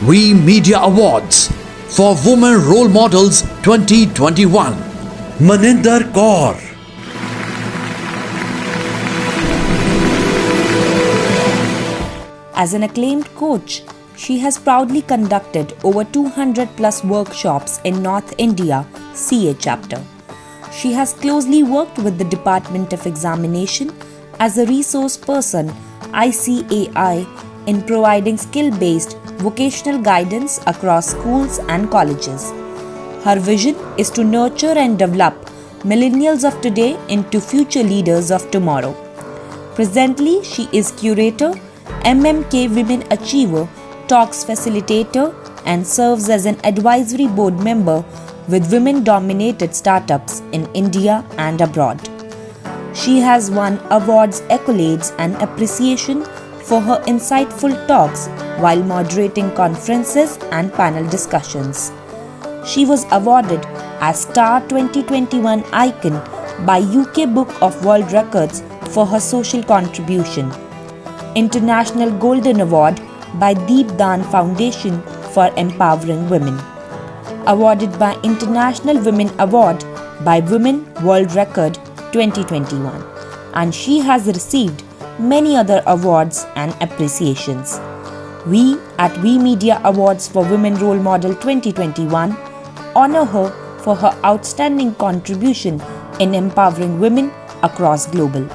We Media Awards for Women Role Models 2021. Maninder Kaur. As an acclaimed coach, she has proudly conducted over 200 plus workshops in North India CA chapter. She has closely worked with the Department of Examination as a resource person ICAI in providing skill-based vocational guidance across schools and colleges. Her vision is to nurture and develop millennials of today into future leaders of tomorrow. Presently, she is curator, MMK Women Achiever, talks facilitator, and serves as an advisory board member with women-dominated startups in India and abroad. She has won awards, accolades, and appreciation for her insightful talks while moderating conferences and panel discussions. She was awarded as Star 2021 Icon by UK Book of World Records for her social contribution. International Golden Award by Deep Dan Foundation for Empowering Women. Awarded by International Women Award by Women World Record 2021. And she has received many other awards and appreciations. We at We Media Awards for Women Role Model 2021 honor her for her outstanding contribution in empowering women across global.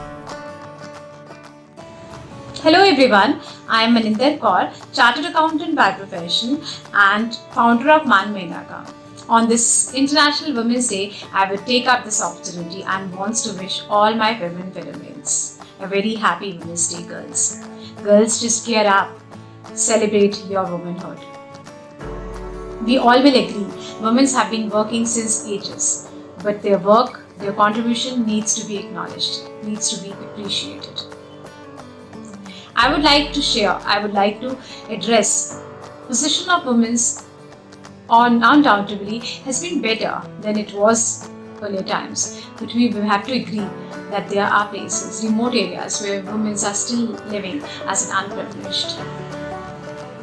Hello everyone, I am Maninder Kaur, Chartered Accountant by profession and founder of Man Menaka. On this International Women's Day, I will take up this opportunity and wants to wish all my women fellows a very happy Women's Day, girls. Girls, just gear up, celebrate your womanhood. We all will agree, women have been working since ages, but their work, their contribution needs to be acknowledged, needs to be appreciated. I would like to address position of women undoubtedly has been better than it was earlier times, but we will have to agree that there are places, remote areas where women are still living as an unprivileged.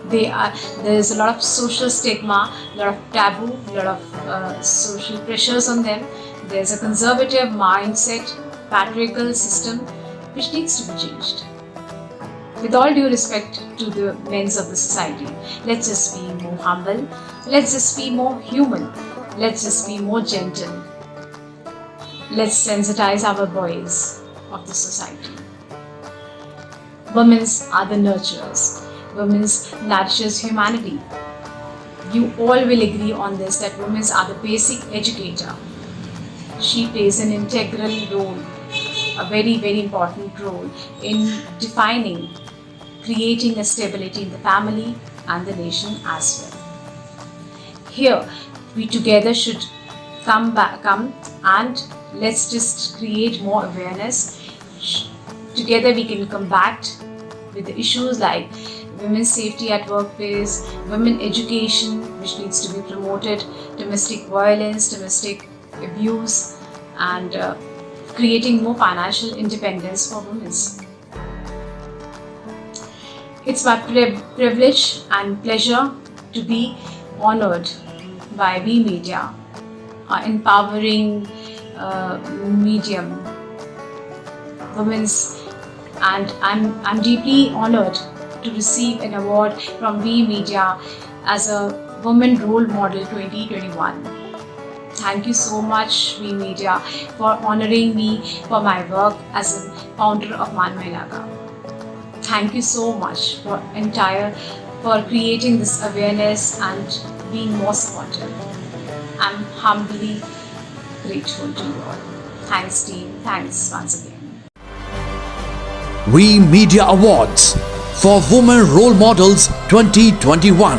There is a lot of social stigma, a lot of taboo, a lot of social pressures on them. There's a conservative mindset, patriarchal system which needs to be changed. With all due respect to the men of the society, let's just be more humble, let's just be more human, let's just be more gentle. Let's sensitize our boys of the society. Women are the nurturers. Women nourishes humanity. You all will agree on this that women are the basic educator. She plays an integral role, a very, very important role in defining, creating a stability in the family and the nation as well. Here, we together should come and let's just create more awareness. Together we can combat with the issues like women's safety at workplace, women education which needs to be promoted, domestic violence, domestic abuse, and creating more financial independence for women. It's my privilege and pleasure to be honored by We Media, empowering medium women's, and I'm deeply honored to receive an award from We Media as a Women Role Model 2021. Thank you so much, We Media, for honoring me for my work as a founder of Man Menaka. Thank you so much for creating this awareness and being more supportive. I'm humbly grateful to you all. Thanks team, thanks once again. We Media Awards for Women Role Models 2021.